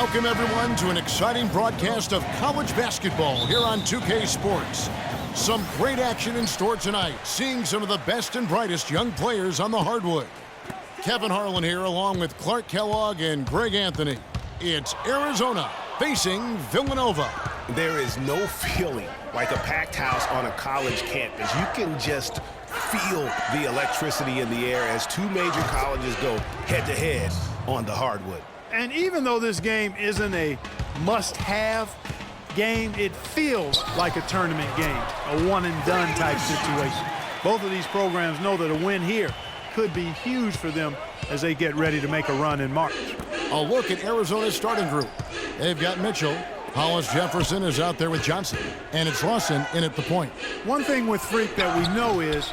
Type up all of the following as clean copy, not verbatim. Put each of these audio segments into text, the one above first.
Welcome, everyone, to an exciting broadcast of college basketball here on 2K Sports. Some great action in store tonight, seeing some of the best and brightest young players on the hardwood. Kevin Harlan here, along with Clark Kellogg and Greg Anthony. It's Arizona facing Villanova. There is no feeling like a packed house on a college campus. You can just feel the electricity in the air as two major colleges go head-to-head on the hardwood. And even though this game isn't a must-have game, it feels like a tournament game, a one-and-done type situation. Both of these programs know that a win here could be huge for them as they get ready to make a run in March. A look at Arizona's starting group. They've got Mitchell. Hollis Jefferson is out there with Johnson. And it's Lawson in at the point. One thing with Freak that we know is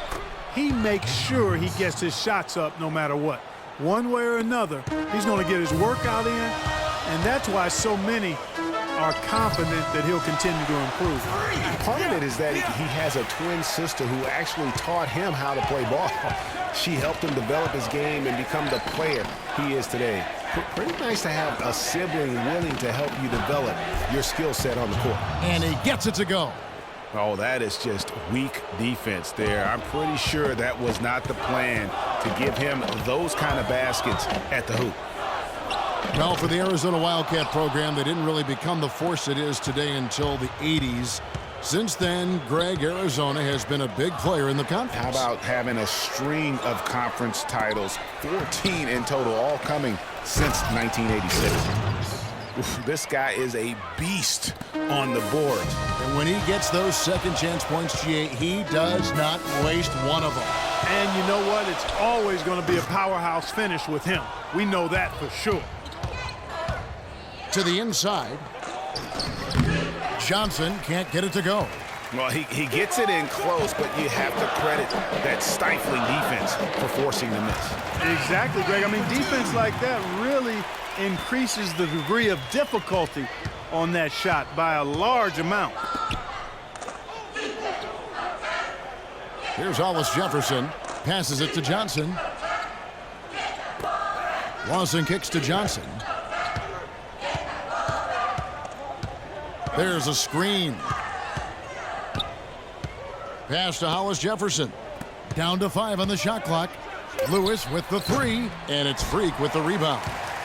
he makes sure he gets his shots up no matter what. One way or another, he's going to get his workout in, and that's why so many are confident that he'll continue to improve. Part of it is that he has a twin sister who actually taught him how to play ball. She helped him develop his game and become the player he is today. Pretty nice to have a sibling willing to help you develop your skill set on the court. And he gets it to go. Oh, that is just weak defense there. I'm pretty sure that was not the plan to give him those kind of baskets at the hoop. Well, for the Arizona Wildcat program, they didn't really become the force it is today until the 80s. Since then, Greg, Arizona has been a big player in the conference. How about having a string of conference titles, 14 in total, all coming since 1986. This guy is a beast on the board. And when he gets those second chance points, GA, he does not waste one of them. And you know what? It's always going to be a powerhouse finish with him. We know that for sure. To the inside. Johnson can't get it to go. Well, he gets it in close, but you have to credit that stifling defense for forcing the miss. Exactly, Greg. I mean, defense like that really increases the degree of difficulty on that shot by a large amount. Here's Hollis Jefferson. Passes it to Johnson. Lawson kicks to Johnson. There's a screen. Pass to Hollis Jefferson. Down to 5 on the shot clock. Lewis with the 3, and it's Freak with the rebound.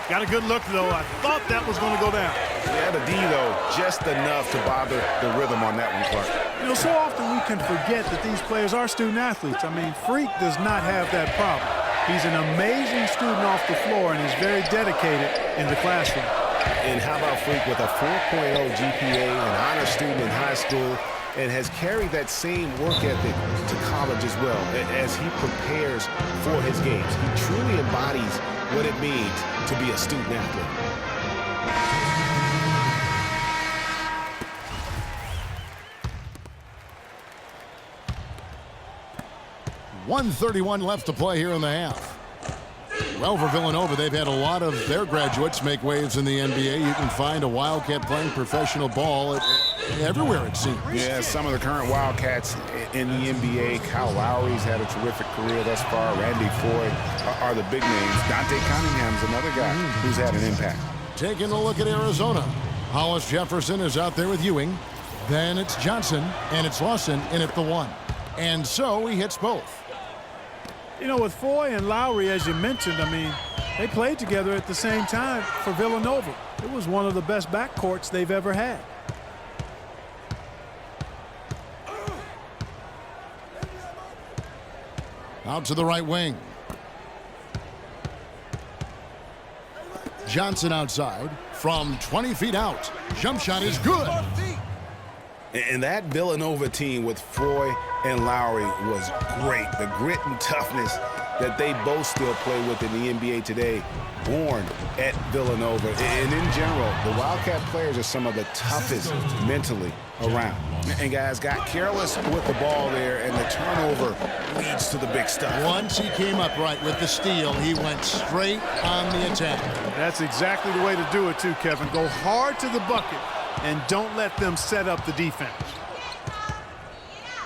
Got a good look, though. I thought that was going to go down. Yeah, the D, though, just enough to bother the rhythm on that one, Clark. You know, so often we can forget that these players are student athletes. I mean, Freak does not have that problem. He's an amazing student off the floor and is very dedicated in the classroom. And how about Freak with a 4.0 GPA, an honor student in high school, and has carried that same work ethic to college as well as he prepares for his games. He truly embodies what it means to be a student athlete. .131 left to play here in the half. Well, for Villanova, they've had a lot of their graduates make waves in the NBA. You can find a Wildcat playing professional ball everywhere, it seems. Yeah, some of the current Wildcats in the NBA. Kyle Lowry's had a terrific career thus far. Randy Foye are the big names. Dante Cunningham's another guy who's had an impact. Taking a look at Arizona. Hollis Jefferson is out there with Ewing. Then it's Johnson, and it's Lawson in at the 1. And so he hits both. You know, with Foye and Lowry, as you mentioned, I mean, they played together at the same time for Villanova. It was one of the best backcourts they've ever had. Out to the right wing. Johnson outside from 20 feet out. Jump shot is good. And that Villanova team with Foye and Lowry was great. The grit and toughness that they both still play with in the NBA today, born at Villanova. And in general, the Wildcat players are some of the toughest mentally around. And guys got careless with the ball there, and the turnover leads to the big stuff. Once he came up right with the steal, he went straight on the attack. That's exactly the way to do it too, Kevin. Go hard to the bucket and don't let them set up the defense.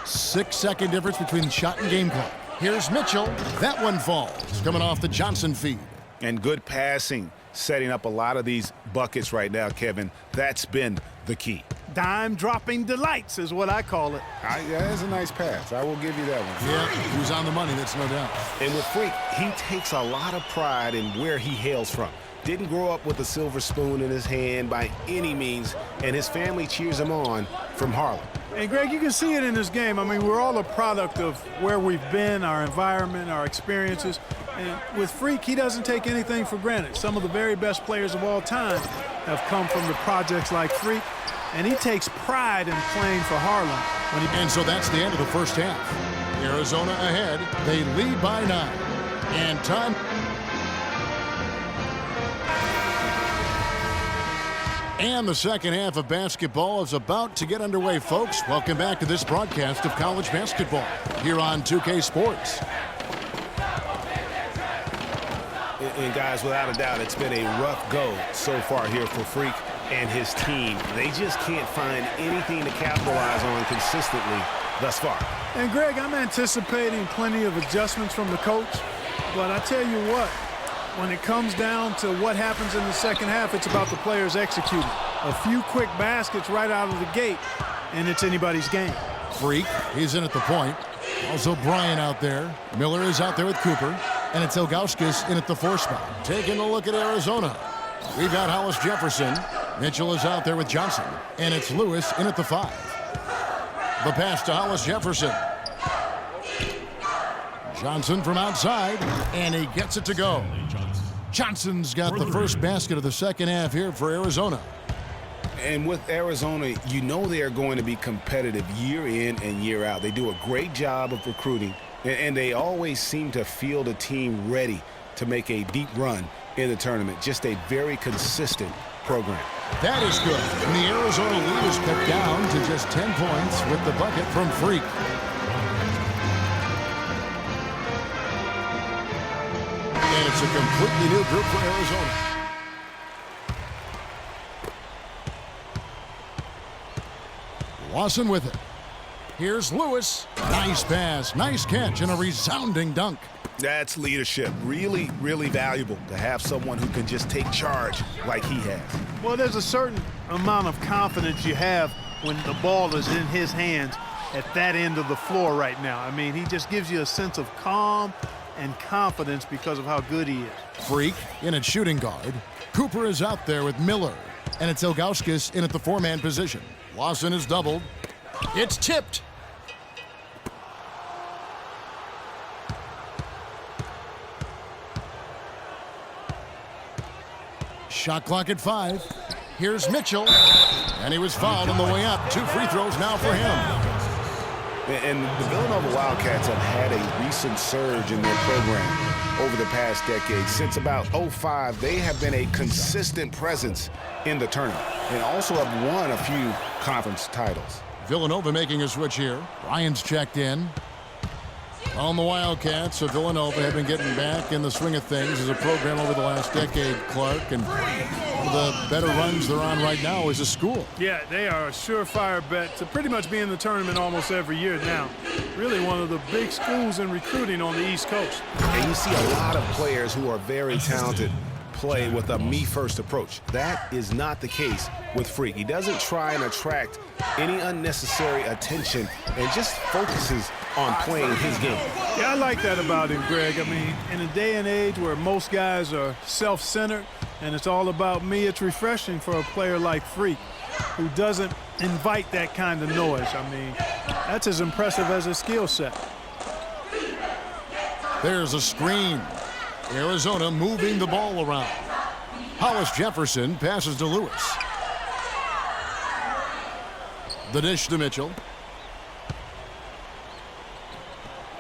6-second difference between shot and game clock. Here's Mitchell. That one falls, coming off the Johnson feed. And good passing, setting up a lot of these buckets right now, Kevin. That's been the key. Dime-dropping delights is what I call it. Yeah, that's a nice pass. I will give you that one. Yeah, he was on the money, that's no doubt. And with Freak, he takes a lot of pride in where he hails from. Didn't grow up with a silver spoon in his hand by any means, and his family cheers him on from Harlem. And, Greg, you can see it in this game. I mean, we're all a product of where we've been, our environment, our experiences. And with Freak, he doesn't take anything for granted. Some of the very best players of all time have come from the projects like Freak, and he takes pride in playing for Harlem. And so that's the end of the first half. Arizona ahead. They lead by 9. And time. And the second half of basketball is about to get underway, folks. Welcome back to this broadcast of college basketball here on 2K Sports. And guys, without a doubt, it's been a rough go so far here for Freak and his team. They just can't find anything to capitalize on consistently thus far. And, Greg, I'm anticipating plenty of adjustments from the coach. But I tell you what, when it comes down to what happens in the second half, it's about the players executing. A few quick baskets right out of the gate, and it's anybody's game. Freak, he's in at the point. Also Bryant out there. Miller is out there with Cooper. And it's Ilgauskas in at the 4 spot. Taking a look at Arizona. We've got Hollis Jefferson. Mitchell is out there with Johnson. And it's Lewis in at the 5. The pass to Hollis Jefferson. Johnson from outside, and he gets it to go. Johnson's got the first basket of the second half here for Arizona. And with Arizona, you know they are going to be competitive year in and year out. They do a great job of recruiting, and they always seem to field a team ready to make a deep run in the tournament. Just a very consistent program. That is good. And the Arizona lead is cut down to just 10 points with the bucket from Freak. And it's a completely new group for Arizona. Lawson with it. Here's Lewis. Nice pass, nice catch, and a resounding dunk. That's leadership. Really, really valuable to have someone who can just take charge like he has. Well, there's a certain amount of confidence you have when the ball is in his hands at that end of the floor right now. I mean, he just gives you a sense of calm and confidence because of how good he is. Freak in at shooting guard. Cooper is out there with Miller. And it's Ilgauskas in at the 4-man position. Lawson is doubled. It's tipped. Shot clock at 5. Here's Mitchell. And he was fouled on the way up. 2 free throws now for him. And the Villanova Wildcats have had a recent surge in their program over the past decade. Since about 2005, they have been a consistent presence in the tournament and also have won a few conference titles. Villanova making a switch here. Ryan's checked in. On the Wildcats of Villanova have been getting back in the swing of things as a program over the last decade, Clark. And one of the better runs they're on right now is a school. Yeah, they are a surefire bet to pretty much be in the tournament almost every year now. Really one of the big schools in recruiting on the East Coast. And you see a lot of players who are very talented play with a me-first approach. That is not the case with Freak. He doesn't try and attract any unnecessary attention and just focuses on playing his game. Yeah, I like that about him, Greg. I mean, in a day and age where most guys are self-centered and it's all about me, it's refreshing for a player like Freak who doesn't invite that kind of noise. I mean, that's as impressive as his skill set. There's a screen. Arizona moving the ball around. Hollis Jefferson passes to Lewis. The dish to Mitchell.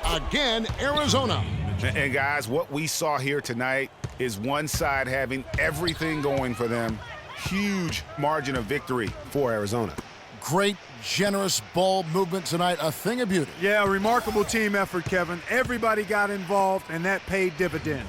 Again, Arizona. And guys, what we saw here tonight is one side having everything going for them. Huge margin of victory for Arizona. Great, generous ball movement tonight. A thing of beauty. Yeah, a remarkable team effort, Kevin. Everybody got involved, and that paid dividends.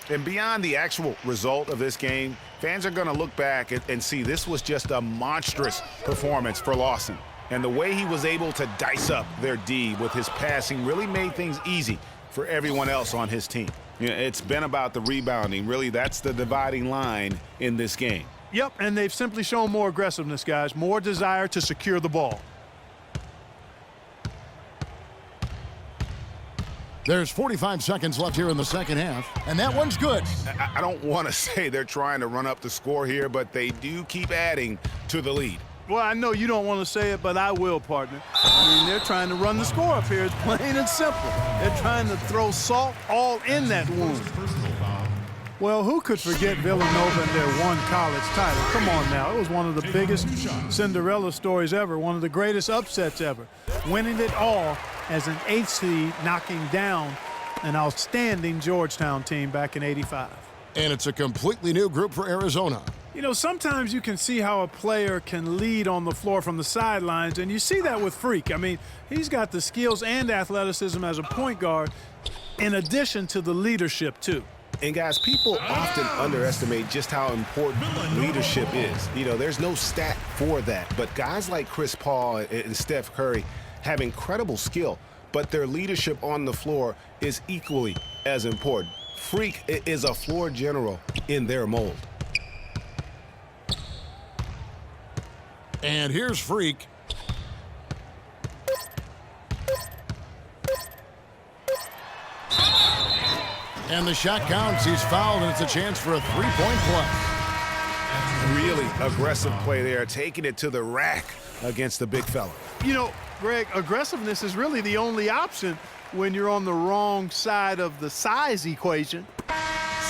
And beyond the actual result of this game, fans are going to look back and see this was just a monstrous performance for Lawson. And the way he was able to dice up their D with his passing really made things easy for everyone else on his team. You know, it's been about the rebounding. Really, that's the dividing line in this game. Yep, and they've simply shown more aggressiveness, guys, more desire to secure the ball. There's 45 seconds left here in the second half, and that one's good. I don't want to say they're trying to run up the score here, but they do keep adding to the lead. Well, I know you don't want to say it, but I will, partner. I mean, they're trying to run the score up here. It's plain and simple. They're trying to throw salt all in that wound. Well, who could forget Villanova and their one college title? Come on now. It was one of the biggest Cinderella stories ever, one of the greatest upsets ever. Winning it all as an 8th seed, knocking down an outstanding Georgetown team back in '85. And it's a completely new group for Arizona. You know, sometimes you can see how a player can lead on the floor from the sidelines, and you see that with Freak. I mean, he's got the skills and athleticism as a point guard in addition to the leadership, too. And, guys, people often underestimate just how important leadership is. You know, there's no stat for that. But guys like Chris Paul and Steph Curry have incredible skill, but their leadership on the floor is equally as important. Freak is a floor general in their mold. And here's Freak. And the shot counts. He's fouled, and it's a chance for a three-point play. Really aggressive play there, taking it to the rack against the big fella. You know, Greg, aggressiveness is really the only option when you're on the wrong side of the size equation.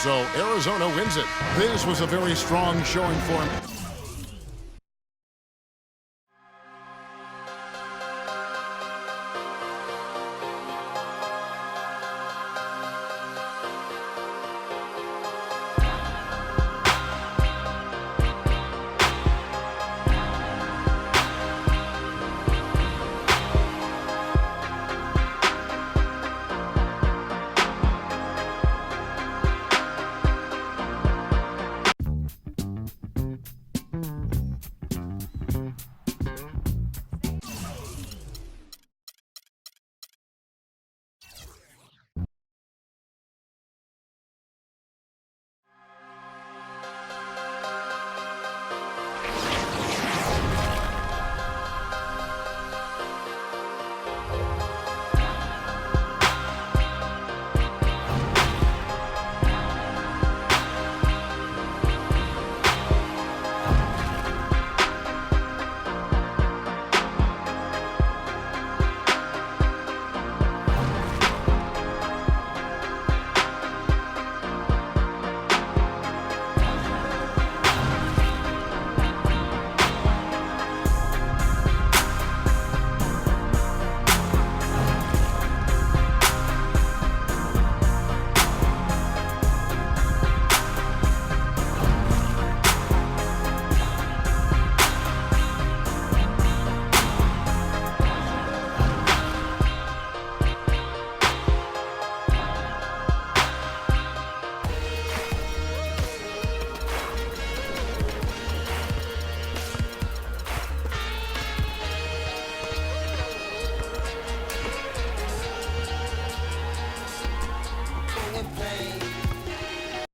So Arizona wins it. This was a very strong showing for him.